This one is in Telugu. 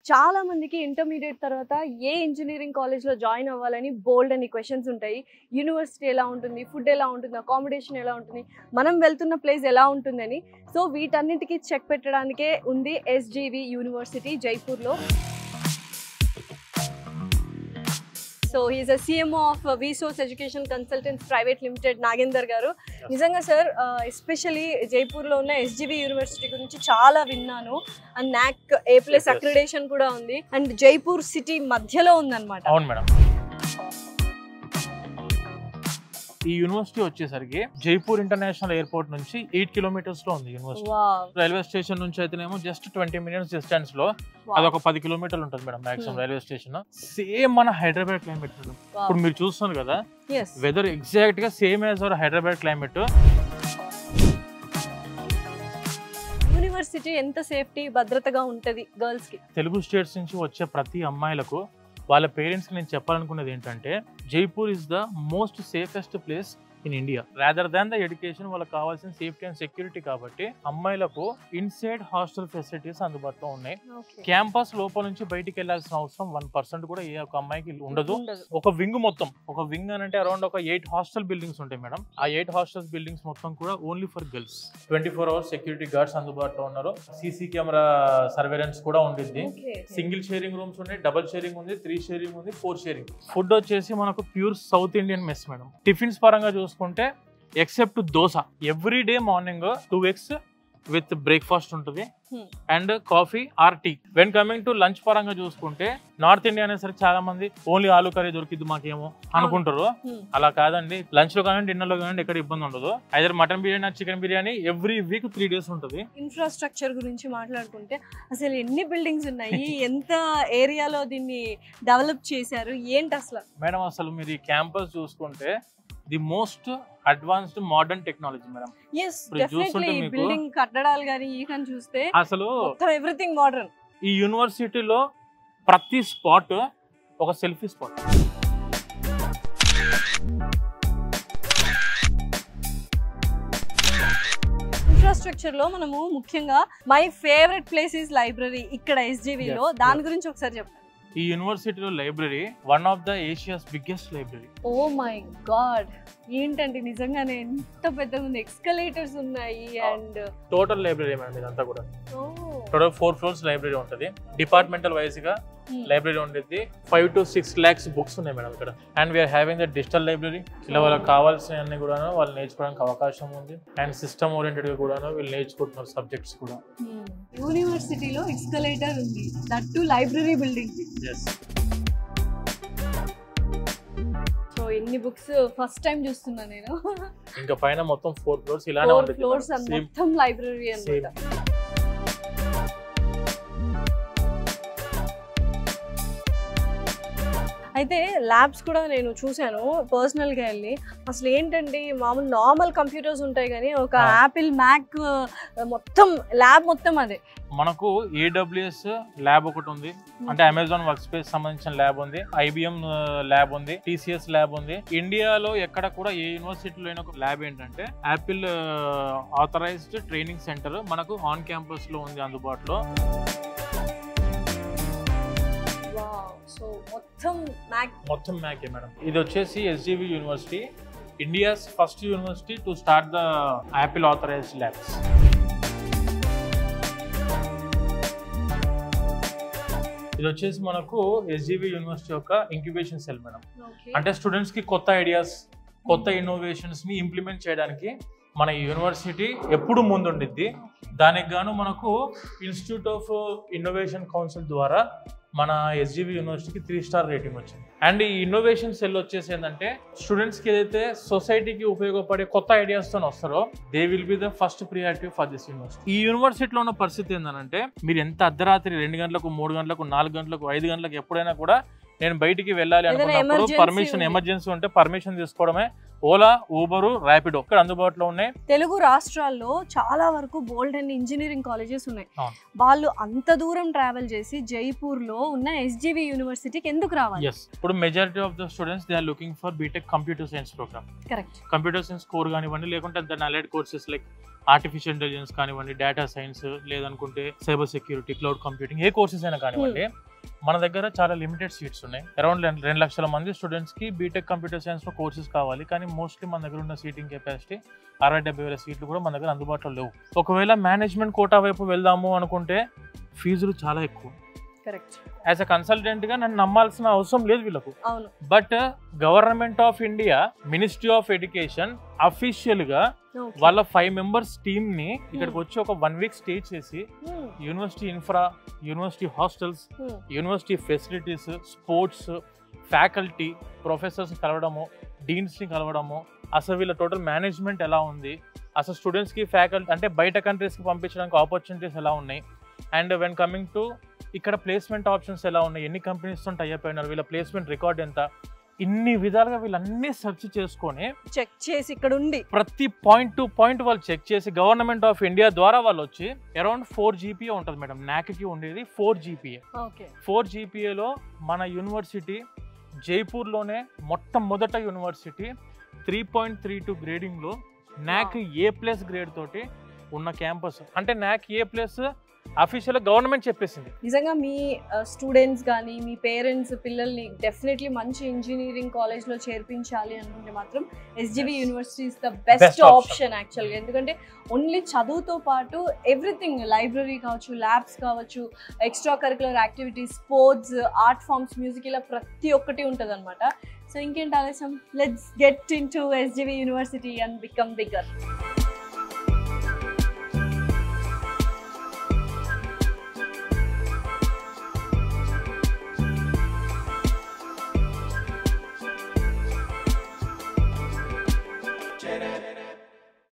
చాలా మందికి ఇంటర్మీడియట్ తర్వాత ఏ ఇంజనీరింగ్ కాలేజ్లో జాయిన్ అవ్వాలని బోల్డ్ అని క్వశ్చన్స్ ఉంటాయి. యూనివర్సిటీ ఎలా ఉంటుంది, ఫుడ్ ఎలా ఉంటుంది, అకామిడేషన్ ఎలా ఉంటుంది, మనం వెళ్తున్న ప్లేస్ ఎలా ఉంటుందని. సో వీటన్నిటికీ చెక్ పెట్టడానికే ఉంది SGV యూనివర్సిటీ జైపూర్లో. So he's a CMO of Vsauce education consultants private limited Nagender garu. నిజంగా సార్, ఎస్పెషలీ జైపూర్లో ఉన్న SGV యూనివర్సిటీ గురించి చాలా విన్నాను. అండ్ NAAC A+ అక్రిడేషన్ కూడా ఉంది. అండ్ జైపూర్ సిటీ మధ్యలో ఉందన్నమాట. అవును మేడం. ఈ యూనివర్సిటీ వచ్చేసరికి జైపూర్ ఇంటర్నేషనల్ ఎయిర్పోర్ట్ నుంచి 8 కిలోమీటర్స్ లో ఉంది యూనివర్సిటీ. రైల్వే స్టేషన్ నుంచి అయితేనేమో జస్ట్ 20 మినిట్స్ డిస్టెన్స్ లో అదొక 10 కిలోమీటర్లు ఉంటుంది madam maximum railway station. Same మన హైదరాబాద్ క్లైమేట్ మేడం. ఇప్పుడు మీరు చూస్తున్నారు కదా, వెదర్ ఎగ్జాక్ట్ గా same as our Hyderabad climate. University ఎంత సేఫ్టీ భద్రతగా ఉంటది గర్ల్స్ కి? తెలుగు స్టేట్స్ నుంచి వచ్చే ప్రతి అమ్మాయిలకు వాళ్ళ పేరెంట్స్కి నేను చెప్పాలనుకున్నది ఏంటంటే, Jaipur is the most safest place in India. Rather than the education, వాళ్ళకి కావాల్సిన సేఫ్టీ అండ్ సెక్యూరిటీ. కాబట్టి అమ్మాయిలకు ఇన్సైడ్ హాస్టల్ ఫెసిలిటీస్ అందుబాటులో ఉన్నాయి. క్యాంపస్ లోపల నుంచి బయటికి వెళ్లాల్సిన అవసరం 1% కూడా ఏ ఒక అమ్మాయికి ఉండదు. ఒక వింగ్ మొత్తం, ఒక వింగ్ అని అంటే అరౌండ్ ఒక 8 హాస్టల్ బిల్డింగ్స్ ఉంటాయి మేడం. ఆ 8 హాస్టల్ బిల్డింగ్స్ మొత్తం కూడా only for girls. 24 hours security guards అందుబాటులో ఉన్నారు. CC కెమెరా సర్వేలెన్స్ కూడా ఉండిద్ది. సింగిల్ షేరింగ్ రూమ్స్ ఉన్నాయి, డబుల్ షేరింగ్ ఉంది, 3 షేరింగ్ ఉంది, 4 షేరింగ్. ఫుడ్ వచ్చేసి మనకు pure South Indian mess madam. Tiffins పరంగా చూసుకుంటే except dosa, every day morning 2 eggs with breakfast ఉంటుంది and coffee or tea. When coming to lunch పరంగా చూసుకుంటే నార్త్ ఇండియా అనేసరికి చాలా మంది ఓన్లీ ఆలూ కర్రీ దొరికిద్ది మాకేమో అనుకుంటారు. అలా కాదండి. లంచ్ లో కానీ డిన్నర్ లో కానీ ఎక్కడ ఇబ్బంది ఉండదు. Either mutton biryani, chicken biryani every week 3 days ఉంటుంది. ఇన్ఫ్రాస్ట్రక్చర్ గురించి మాట్లాడుకుంటే అసలు ఎన్ని బిల్డింగ్స్ ఉన్నాయి, ఎంత ఏరియాలో దీన్ని డెవలప్ చేశారు, ఏంటి అసలు? మేడం అసలు మీరు ఈ క్యాంపస్ చూసుకుంటే the most advanced modern technology madam. yes definitely building కట్టడాలు గాని ఈ కన్ చూస్తే అసలు మొత్తం ఎవ్రీథింగ్ మోడర్న్. ఈ యూనివర్సిటీలో ప్రతి స్పాట్ ఒక సెల్ఫీ స్పాట్. ఇన్ఫ్రాస్ట్రక్చర్ లో మనము ముఖ్యంగా my favourite place is library ఇక్కడ SGV లో. దాని గురించి ఒకసారి చెప్పండి. ఈ యూనివర్సిటీలో library one of the Asia's biggest library. Oh my god, ఏంటంటే నిజంగానే ఎంత పెద్దగా ఉంది. ఎక్స్కలేటర్స్ ఉన్నాయి అండ్ టోటల్ లైబ్రరీ మేడం ఇదంతా కూడా. టోటల్ 4 floors లైబ్రరీ ఉంటుంది. డిపార్ట్మెంటల్ వైజ్ గా లైబ్రరీ ఉంటుంది. 5 to 6 lakhs బుక్స్ ఉన్నాయి మేడం ఇక్కడ. And we're having the digital library. ఇలా వాళ్ళకి కావాల్సినవన్నీ కూడా వాళ్ళు నేర్చుకోవడానికి అవకాశం ఉంది. అండ్ సిస్టమ్ ఓరియంటెడ్ గా కూడా వీళ్ళు నేర్చుకుంటున్నారు సబ్జెక్ట్స్ కూడా. యూనివర్సిటీలో ఎక్స్కలేటర్ ఉంది, that to library building. So ఎన్ని బుక్స్ ఫస్ట్ టైం చూస్తున్నా నేను. ఇంకా పైన మొత్తం 4 floors ఇలానే ఉంటుంది. 4 floors మొత్తం లైబ్రరీ అన్నమాట. అయితే ల్యాబ్స్ కూడా నేను చూశాను పర్సనల్గా వెళ్ళి. అసలు ఏంటండి, మామూలు నార్మల్ కంప్యూటర్స్ ఉంటాయి కానీ ఒక యాపిల్ మ్యాక్ మొత్తం ల్యాబ్ మొత్తం అదే. మనకు AWS ల్యాబ్ ఒకటి ఉంది, అంటే అమెజాన్ వర్క్ స్పేస్ సంబంధించిన ల్యాబ్ ఉంది, IBM ల్యాబ్ ఉంది, TCS ల్యాబ్ ఉంది. ఇండియాలో ఎక్కడ కూడా ఏ యూనివర్సిటీలో అయినా ఒక ల్యాబ్ ఏంటంటే యాపిల్ ఆథరైజ్డ్ ట్రైనింగ్ సెంటర్ మనకు ఆన్ క్యాంపస్ లో ఉంది అందుబాటులో. సో మొత్తం మ్యాకే మేడం. ఇది వచ్చేసి SGV university, India's first university to start the Apple authorised labs. ఇది వచ్చేసి మనకు SGV యూనివర్సిటీ యొక్క ఇంక్యుబేషన్ సెల్ మేడం. అంటే స్టూడెంట్స్ కి కొత్త ఐడియాస్, కొత్త ఇన్నోవేషన్స్ ని ఇంప్లిమెంట్ చేయడానికి మన యూనివర్సిటీ ఎప్పుడు ముందుండిద్ది. దానికి గాను మనకు ఇన్స్టిట్యూట్ ఆఫ్ ఇన్నోవేషన్ కౌన్సిల్ ద్వారా మన SGV యూనివర్సిటీకి 3 star రేటింగ్ వచ్చింది. అండ్ ఈ ఇన్నోవేషన్ సెల్ వచ్చేసి ఏంటంటే స్టూడెంట్స్కి ఏదైతే సొసైటీకి ఉపయోగపడే కొత్త ఐడియాస్తో వస్తారో they will be the first priority for this university. ఈ యూనివర్సిటీలో ఉన్న పరిస్థితి ఏంటంటే మీరు ఎంత అర్ధరాత్రి 2 గంటలకు, 3 గంటలకు, 4 గంటలకు, 5 గంటలకు ఎప్పుడైనా కూడా నేను బయటికి వెళ్ళాలి అనుకున్నప్పుడు emergency పర్మిషన్ ఉంది. ఎమర్జెన్సీ ఉంటే పర్మిషన్ తీసుకోవడమే ఓలా, ఊబరు, ర్యాపిడో ఇక్కడ అందుబాటులో ఉన్నాయి. తెలుగు రాష్ట్రాల్లో చాలా వరకు బోల్డ్ అండ్ ఇంజనీరింగ్ కాలేజెస్ ఉన్నాయి. అవును. వాళ్ళు అంత దూరం ట్రావెల్ చేసి జైపూర్ లో ఉన్న SGV యూనివర్సిటీకి ఎందుకు రావాలి? ఎస్, ఇప్పుడు majority of the students they are looking for BTech computer science programme. Correct. Computer science core కానివ్వండి, లేకుంటే దాని allied courses like artificial intelligence కానివ్వండి, డేటా సైన్స్, లేదనుకుంటే సైబర్ సెక్యూరిటీ, క్లౌడ్ కంప్యూటింగ్, ఏ కోర్సెస్ అయినా కానివ్వండి, మన దగ్గర చాలా లిమిటెడ్ సీట్స్ ఉన్నాయి. అరౌండ్ 2 లక్షల మంది స్టూడెంట్స్ కి బీటెక్ కంప్యూటర్ సైన్స్ లో కోర్సెస్ కావాలి. కానీ మోస్ట్లీ మన దగ్గర ఉన్న సీటింగ్ కెపాసిటీ 60-70 సీట్లు కూడా మన దగ్గర అందుబాటులో లేవు. ఒకవేళ మేనేజ్మెంట్ కోటా వైపు వెళ్దాము అనుకుంటే ఫీజులు చాలా ఎక్కువ. కరెక్ట్. యాజ్ అ కన్సల్టెంట్ గా నన్ను నమ్మాల్సిన అవసరం లేదు వీళ్ళకు. అవును. But government of India, ministry of education official గా వాళ్ళ 5 మెంబర్స్ టీమ్ ని ఇక్కడికి వచ్చి ఒక 1 వీక్ స్టే చేసి university infra, university hostels, university facilities, sports, faculty, professors కలవడము, డీన్స్ ని కలవడము, అసలు వీళ్ళ టోటల్ మేనేజ్మెంట్ ఎలా ఉంది, అసలు స్టూడెంట్స్ కి ఫ్యాకల్టీ అంటే బయట కంట్రీస్ కి పంపించడానికి ఆపర్చునిటీస్ ఎలా ఉన్నాయి, అండ్ వెన్ కమింగ్ టు ఇక్కడ ప్లేస్మెంట్ ఆప్షన్స్ ఎలా ఉన్నాయి, ఎన్ని కంపెనీస్ తో టై అయిపోయినారు, వీళ్ళ ప్లేస్మెంట్ రికార్డ్ ఎంత, ఇన్ని విధాలుగా వీళ్ళన్నీ సెర్చ్ చేసుకొని చెక్ చేసి ఇక్కడ ఉండి ప్రతి పాయింట్ టు పాయింట్ వాళ్ళు చెక్ చేసి గవర్నమెంట్ ఆఫ్ ఇండియా ద్వారా వాళ్ళు వచ్చి అరౌండ్ 4 GPA ఉంటుంది మేడం. నాక్కి ఉండేది 4 GPA. 4 GPAలో మన యూనివర్సిటీ జైపూర్లోనే మొట్టమొదట యూనివర్సిటీ 3.32 గ్రేడింగ్లో నాక్ A+ గ్రేడ్ తోటి ఉన్న క్యాంపస్. అంటే నాక్ A+ అఫీషియల్ గవర్నమెంట్ చెప్పేసింది. నిజంగా మీ స్టూడెంట్స్ కానీ మీ పేరెంట్స్ పిల్లల్ని డెఫినెట్లీ మంచి ఇంజనీరింగ్ కాలేజ్లో చేర్పించాలి అనుకుంటే మాత్రం SGV university is the best option యాక్చువల్గా. ఎందుకంటే ఓన్లీ చదువుతో పాటు ఎవ్రీథింగ్, లైబ్రరీ కావచ్చు, ల్యాబ్స్ కావచ్చు, extra curricular activities, sports, art forms, music, ఇలా ప్రతి ఒక్కటి ఉంటుంది అనమాట. సో ఇంకేంటి ఆలస్యం, let's get into SGV university and become bigger.